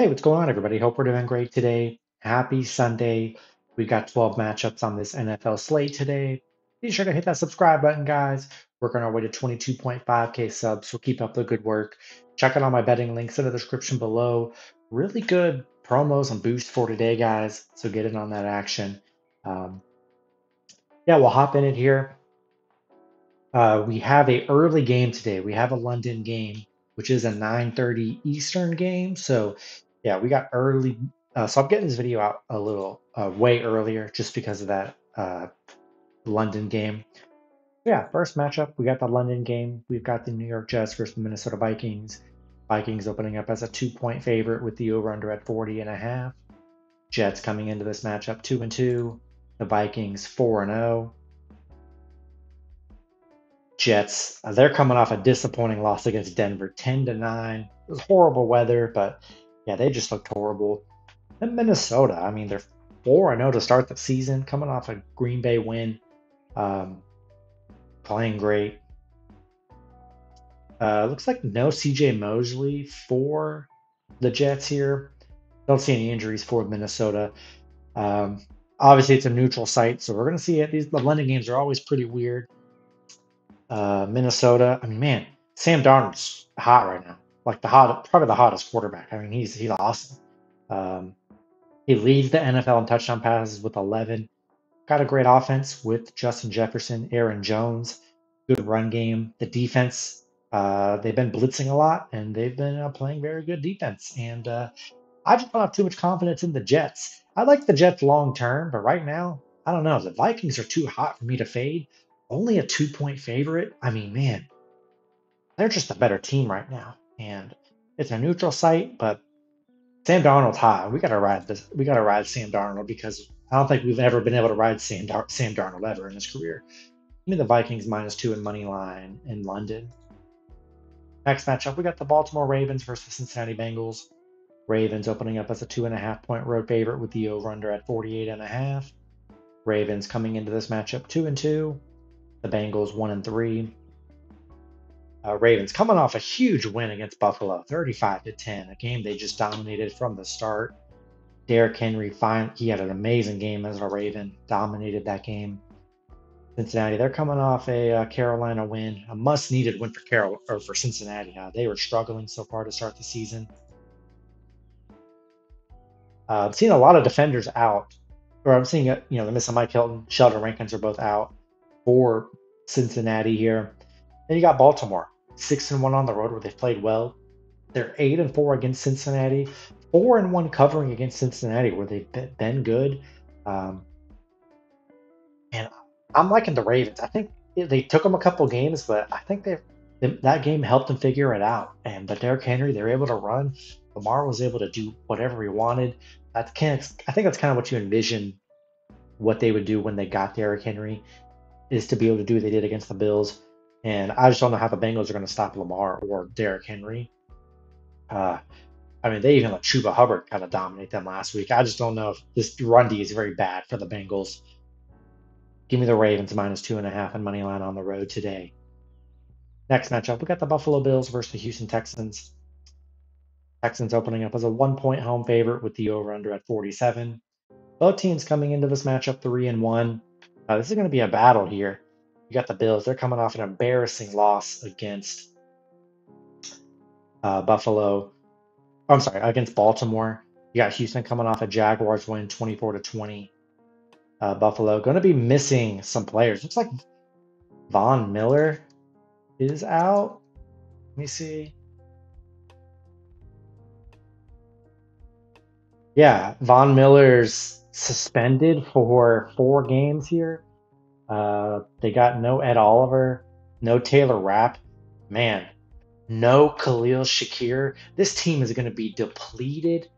Hey, what's going on, everybody? Hope we're doing great today. Happy Sunday. We got 12 matchups on this NFL slate today. Be sure to hit that subscribe button, guys. Working our way to 22.5K subs, so keep up the good work. Check out all my betting links in the description below. Really good promos and boosts for today, guys. So get in on that action. Um, yeah, we'll hop in it here. We have a early game today. We have a London game, which is a 9:30 Eastern game. So yeah, we got early. So I'm getting this video out a little way earlier just because of that London game. Yeah, first matchup, we got the London game. We've got the New York Jets versus the Minnesota Vikings. Vikings opening up as a 2-point favorite with the over-under at 40.5. Jets coming into this matchup 2-2. The Vikings 4-0. Jets, they're coming off a disappointing loss against Denver, 10-9. It was horrible weather, but yeah, they just looked horrible. And Minnesota, I mean, they're 4-0 to start the season, coming off a Green Bay win, um, playing great. Looks like no CJ Mosley for the Jets here. Don't see any injuries for Minnesota. Obviously, it's a neutral site, so we're going to see it. The London games are always pretty weird. Minnesota. I mean, man, Sam Darnold's hot right now. Like probably the hottest quarterback. I mean, he's awesome. Um, he leads the NFL in touchdown passes with 11. Got a great offense with Justin Jefferson, Aaron Jones. Good run game. The defense. They've been blitzing a lot, and they've been playing very good defense. And I just don't have too much confidence in the Jets. I like the Jets long term, but right now, I don't know. The Vikings are too hot for me to fade. Only a 2-point favorite. I mean, man, they're just a better team right now. And it's a neutral site, but Sam Darnold's high. We gotta ride this. We gotta ride Sam Darnold because I don't think we've ever been able to ride Sam Darnold ever in his career. Give me the Vikings -2 in money line in London. Next matchup, we got the Baltimore Ravens versus Cincinnati Bengals. Ravens opening up as a 2.5-point road favorite with the over/under at 48.5. Ravens coming into this matchup 2-2. The Bengals 1-3. Ravens coming off a huge win against Buffalo, 35-10, a game they just dominated from the start. Derrick Henry, he had an amazing game as a Raven, dominated that game. Cincinnati, they're coming off a Carolina win, a much-needed win for Cincinnati. They were struggling so far to start the season. I've seen a lot of defenders out, or I'm seeing they're missing Mike Hilton, Sheldon Rankins are both out for Cincinnati here. Then you got Baltimore, 6-1 on the road where they've played well. They're 8-4 against Cincinnati, 4-1 covering against Cincinnati where they've been good. Um, and I'm liking the Ravens. I think they took them a couple games, but I think that game helped them figure it out. But Derrick Henry, they were able to run. Lamar was able to do whatever he wanted. I think that's kind of what you envision what they would do when they got Derrick Henry, is to be able to do what they did against the Bills. And I just don't know how the Bengals are going to stop Lamar or Derrick Henry. Uh, I mean, they even let Chuba Hubbard kind of dominate them last week. I just don't know if this run D is very bad for the Bengals. Give me the Ravens -2.5 and money line on the road today. Next matchup, we got the Buffalo Bills versus the Houston Texans. Texans opening up as a 1-point home favorite with the over/under at 47. Both teams coming into this matchup 3-1. This is going to be a battle here. You got the Bills. They're coming off an embarrassing loss against Buffalo. I'm sorry, against Baltimore. You got Houston coming off a Jaguars win 24-20. Buffalo going to be missing some players. Looks like Von Miller is out. Let me see. Yeah, Von Miller's suspended for 4 games here. They got no Ed Oliver, no Taylor Rapp. Man, no Khalil Shakir. This team is going to be depleted.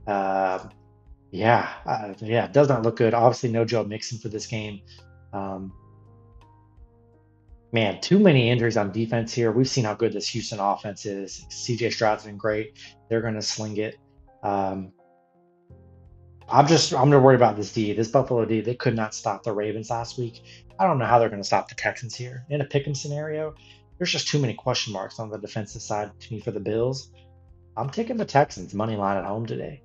It does not look good. Obviously, no Joe Mixon for this game. Um, Man, too many injuries on defense here. We've seen how good this Houston offense is. CJ Stroud's been great. They're going to sling it. Um, I'm gonna worry about this D. This Buffalo D, they could not stop the Ravens last week. I don't know how they're gonna stop the Texans here. In a pick'em scenario, there's just too many question marks on the defensive side to me for the Bills. I'm taking the Texans money line at home today.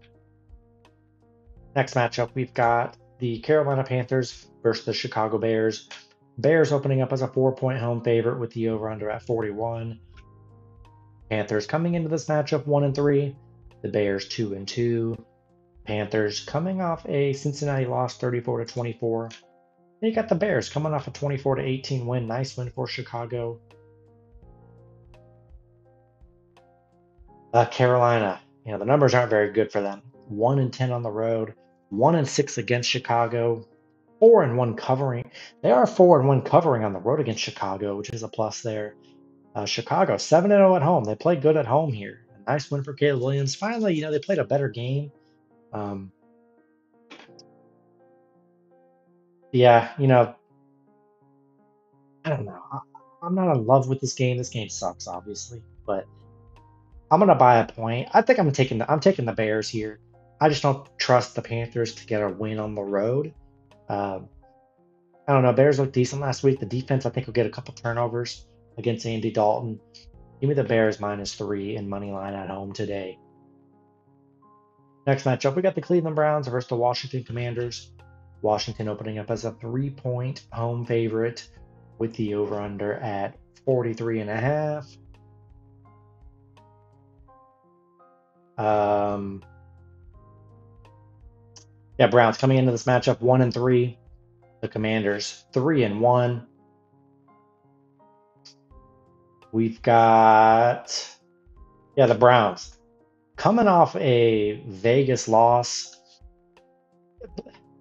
Next matchup, we've got the Carolina Panthers versus the Chicago Bears. Bears opening up as a 4-point home favorite with the over-under at 41. Panthers coming into this matchup 1-3. The Bears 2-2. Panthers coming off a Cincinnati loss 34-24. Then you got the Bears coming off a 24-18 win. Nice win for Chicago. Carolina, the numbers aren't very good for them. 1-10 on the road, 1-6 against Chicago, 4-1 covering. They are 4-1 covering on the road against Chicago, which is a plus there. Chicago 7-0 at home. They played good at home here. A nice win for Caleb Williams. Finally, they played a better game. Yeah, I don't know. I'm not in love with this game. This game sucks, obviously, but I'm gonna buy a point. I think I'm taking the Bears here. I just don't trust the Panthers to get a win on the road. Um, I don't know. Bears looked decent last week. The defense, I think, will get a couple turnovers against Andy Dalton. Give me the Bears -3 in money line at home today. Next matchup, we got the Cleveland Browns versus the Washington Commanders. Washington opening up as a 3-point home favorite with the over-under at 43.5. Yeah, Browns coming into this matchup 1-3. The Commanders 3-1. We've got the Browns coming off a Vegas loss.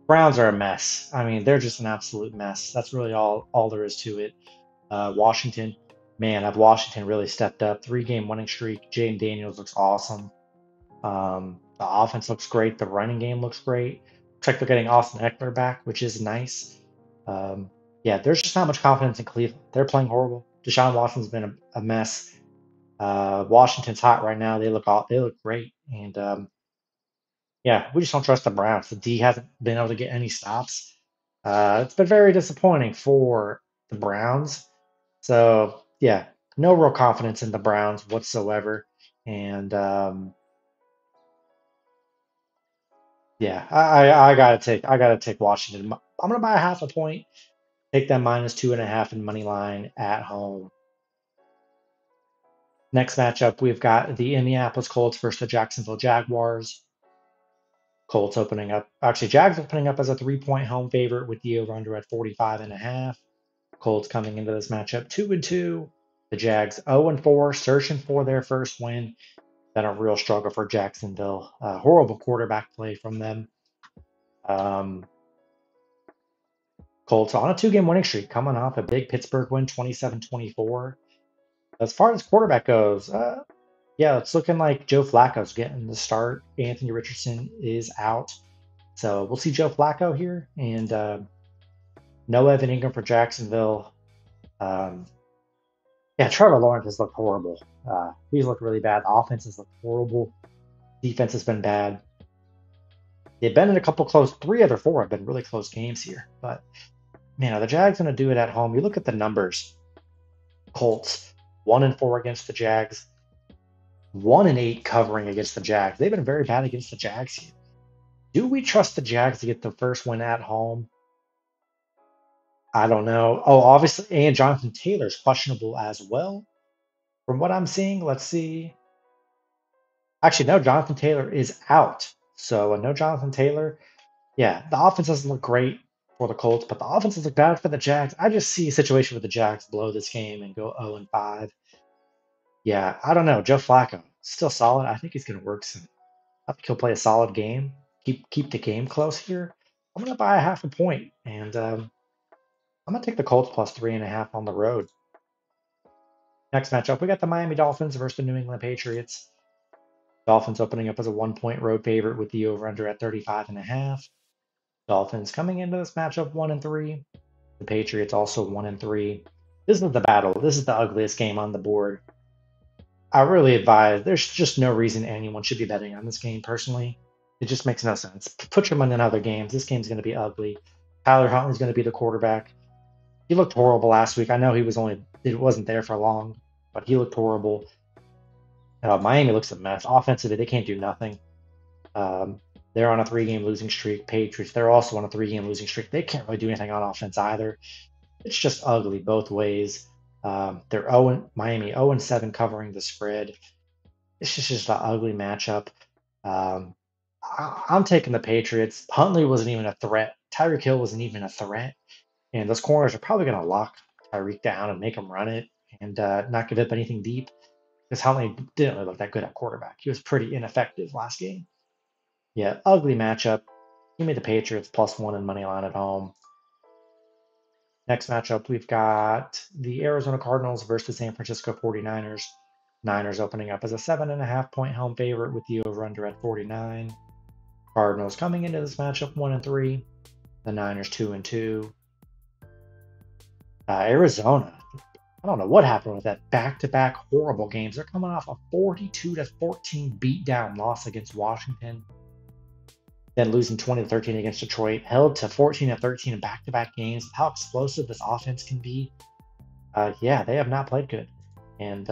Browns are a mess. I mean, they're just an absolute mess. That's really all there is to it. Washington, man, have Washington really stepped up. 3-game winning streak. Jaden Daniels looks awesome. The offense looks great. The running game looks great. Looks like they're getting Austin Eckler back, which is nice. There's just not much confidence in Cleveland. They're playing horrible. Deshaun Watson's been a mess. Washington's hot right now. They look great, and we just don't trust the Browns. The D hasn't been able to get any stops. It's been very disappointing for the Browns. So no real confidence in the Browns whatsoever. And I gotta take Washington. I'm gonna buy a half a point. Take them -2.5 in money line at home. Next matchup, we've got the Indianapolis Colts versus the Jacksonville Jaguars. Jags opening up as a 3-point home favorite with the over-under at 45.5. Colts coming into this matchup 2-2. The Jags 0-4, searching for their first win. Been a real struggle for Jacksonville. Horrible quarterback play from them. Colts on a 2-game winning streak, coming off a big Pittsburgh win, 27-24. As far as quarterback goes, it's looking like Joe Flacco's getting the start. Anthony Richardson is out. So we'll see Joe Flacco here. And no Evan Ingram for Jacksonville. Trevor Lawrence has looked horrible. He's looked really bad. The offense has looked horrible. Defense has been bad. They've been in a couple close, 3 out of 4 have been really close games here. But, man, are the Jags going to do it at home? You look at the numbers. Colts, 1-4 against the Jags. 1-8 covering against the Jags. They've been very bad against the Jags here. Do we trust the Jags to get the first win at home? I don't know. Oh, obviously, and Jonathan Taylor's questionable as well. From what I'm seeing, let's see. Actually, no, Jonathan Taylor is out. So, no Jonathan Taylor. Yeah, the offense doesn't look great for the Colts, but the offenses look bad for the Jags. I just see a situation where the Jags blow this game and go 0-5. Yeah, I don't know. Joe Flacco, still solid. I think he's going to work some. I think he'll play a solid game. Keep the game close here. I'm going to buy a half a point, and I'm going to take the Colts +3.5 on the road. Next matchup, we got the Miami Dolphins versus the New England Patriots. Dolphins opening up as a 1-point road favorite with the over-under at 35.5. Dolphins coming into this matchup 1-3. The Patriots also 1-3. This is the battle. This is the ugliest game on the board. I really advise, there's just no reason anyone should be betting on this game personally. It just makes no sense. Put your money in other games. This game's going to be ugly. Tyler Huntley's going to be the quarterback. He looked horrible last week. I know it wasn't there for long, but he looked horrible. Miami looks a mess. Offensively, they can't do nothing. Um, they're on a 3-game losing streak. Patriots, they're also on a 3-game losing streak. They can't really do anything on offense either. It's just ugly both ways. They're Miami 0-7 covering the spread. It's just an ugly matchup. Um, I'm taking the Patriots. Huntley wasn't even a threat. Tyreek Hill wasn't even a threat. And those corners are probably going to lock Tyreek down and make him run it and not give up anything deep. Because Huntley didn't really look that good at quarterback. He was pretty ineffective last game. Yeah, ugly matchup. Give me the Patriots +1 in money line at home. Next matchup, we've got the Arizona Cardinals versus the San Francisco 49ers. Niners opening up as a 7.5-point home favorite with the over-under at 49. Cardinals coming into this matchup 1-3. The Niners 2-2. Arizona, I don't know what happened with that back-to-back horrible games. They're coming off a 42-14 beatdown loss against Washington, then losing 20-13 against Detroit, held to 14-13 in back-to-back games. How explosive this offense can be. Yeah, they have not played good. And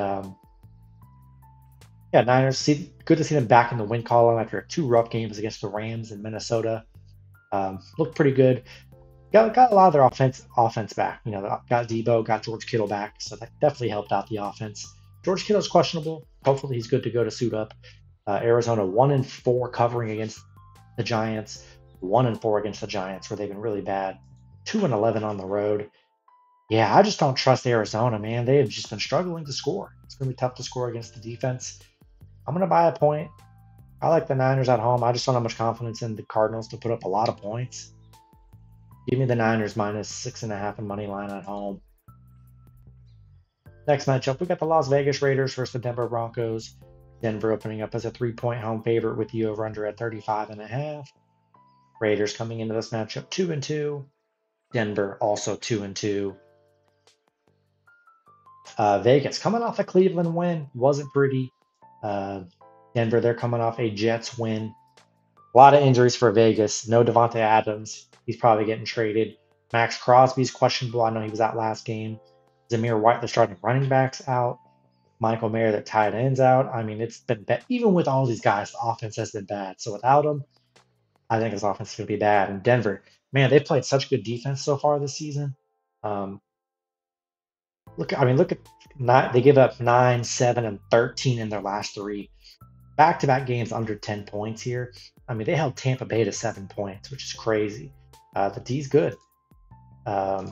yeah, Niners, good to see them back in the win column after 2 rough games against the Rams and Minnesota. Looked pretty good. Got a lot of their offense back. You know, got Debo, got George Kittle back, so that definitely helped out the offense. George Kittle's questionable. Hopefully, he's good to go to suit up. Arizona 1-4 covering against the Giants, 1-4 against the Giants, where they've been really bad. 2-11 on the road. Yeah, I just don't trust Arizona, man. They have just been struggling to score. It's gonna be tough to score against the defense. I'm gonna buy a point. I like the Niners at home. I just don't have much confidence in the Cardinals to put up a lot of points. Give me the Niners -6.5 in money line at home. Next matchup, we got the Las Vegas Raiders versus the Denver Broncos. Denver opening up as a 3-point home favorite with the over-under at 35.5. Raiders coming into this matchup 2-2. Denver also 2-2. Vegas coming off a Cleveland win, wasn't pretty. Denver, they're coming off a Jets win. A lot of injuries for Vegas. No Devontae Adams. He's probably getting traded. Max Crosby's questionable. I know he was out last game. Zamir White, the starting running backs, out. Michael Mayer, the tight ends, out. I mean, it's been bad. Even with all these guys, the offense has been bad. So without him, I think his offense is going to be bad. And Denver, man, they've played such good defense so far this season. Look at they give up 9, 7, and 13 in their last 3 back-to-back games under 10 points here. I mean, they held Tampa Bay to 7 points, which is crazy. The D's good. I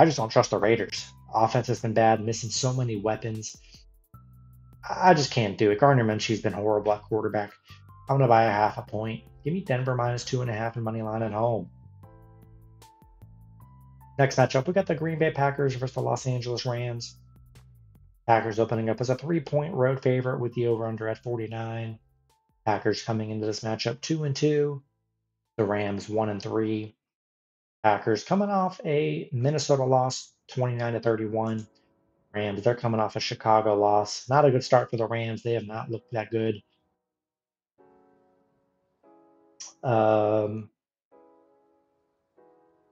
just don't trust the Raiders. Offense has been bad, missing so many weapons. I just can't do it. Gardner Minshew's been horrible at quarterback. I'm going to buy a 0.5 point. Give me Denver -2.5 in money line at home. Next matchup, we got the Green Bay Packers versus the Los Angeles Rams. Packers opening up as a 3-point road favorite with the over-under at 49. Packers coming into this matchup 2-2. The Rams 1-3. Packers coming off a Minnesota loss, 29-31. Rams, they're coming off a Chicago loss. Not a good start for the Rams. They have not looked that good.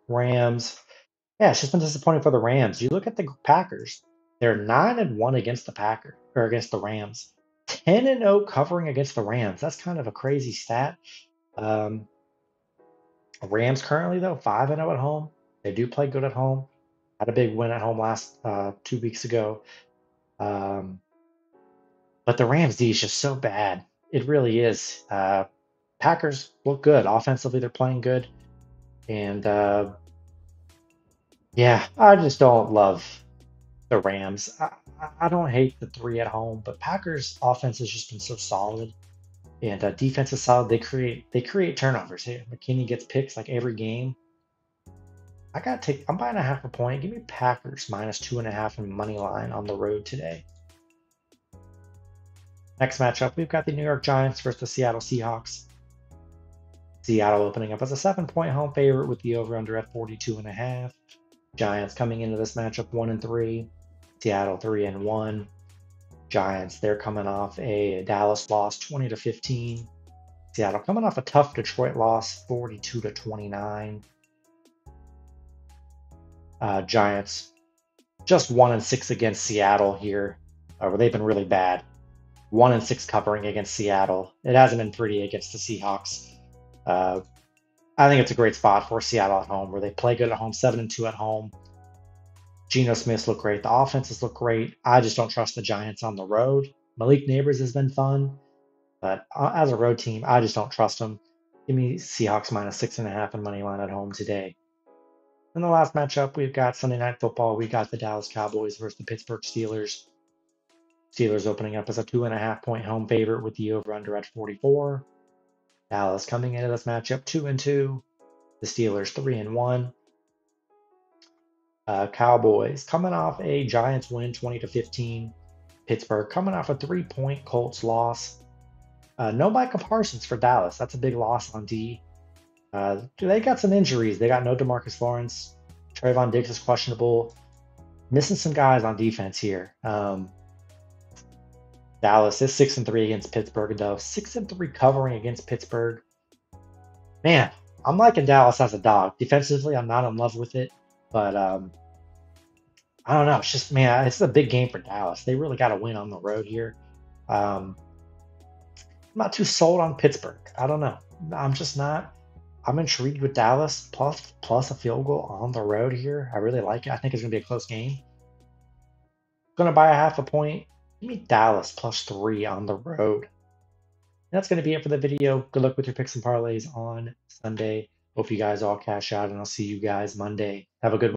Rams, yeah, it's just been disappointing for the Rams. You look at the Packers; they're 9-1 against against the Rams. 10-0 covering against the Rams. That's kind of a crazy stat. Um, Rams currently though 5-0 at home. They do play good at home. Had a big win at home last 2 weeks ago. But the Rams D is just so bad. It really is. Packers look good offensively. They're playing good, and yeah, I just don't love the Rams. I don't hate the 3 at home, but Packers offense has just been so solid, and defense is solid. They create turnovers here. McKinney gets picks like every game. I'm buying a 0.5 point. Give me Packers -2.5 in money line on the road today. Next matchup, we've got the New York Giants versus the Seattle Seahawks. Seattle opening up as a 7-point home favorite with the over-under at 42.5. Giants coming into this matchup 1-3. Seattle 3-1. Giants, they're coming off a Dallas loss 20-15. Seattle coming off a tough Detroit loss 42-29. Giants just 1-6 against Seattle here, where they've been really bad. 1-6 covering against Seattle. It hasn't been pretty against the Seahawks. Uh, I think it's a great spot for Seattle at home, where they play good at home, 7-2 at home. Geno Smith's look great. The offenses look great. I just don't trust the Giants on the road. Malik Neighbors has been fun, but as a road team, I just don't trust them. Give me Seahawks -6.5 and money line at home today. In the last matchup, we've got Sunday Night Football. We got the Dallas Cowboys versus the Pittsburgh Steelers. Steelers opening up as a 2.5 point home favorite with the over/under at 44. Dallas coming into this matchup 2-2. The Steelers 3-1. Cowboys coming off a Giants win 20-15. Pittsburgh coming off a 3-point Colts loss. No Micah Parsons for Dallas. That's a big loss on D. They got some injuries. They got no DeMarcus Lawrence. Trayvon Diggs is questionable. Missing some guys on defense here. Dallas is 6-3 against Pittsburgh, though. 6-3 covering against Pittsburgh. Man, I'm liking Dallas as a dog. Defensively, I'm not in love with it, but I don't know. It's just, man, it's a big game for Dallas. They really got to win on the road here. I'm not too sold on Pittsburgh. I don't know. I'm just not. I'm intrigued with Dallas plus a field goal on the road here. I really like it. I think it's going to be a close game. Going to buy a 0.5 point. Give me Dallas +3 on the road. That's going to be it for the video. Good luck with your picks and parlays on Sunday. Hope you guys all cash out, and I'll see you guys Monday. Have a good one.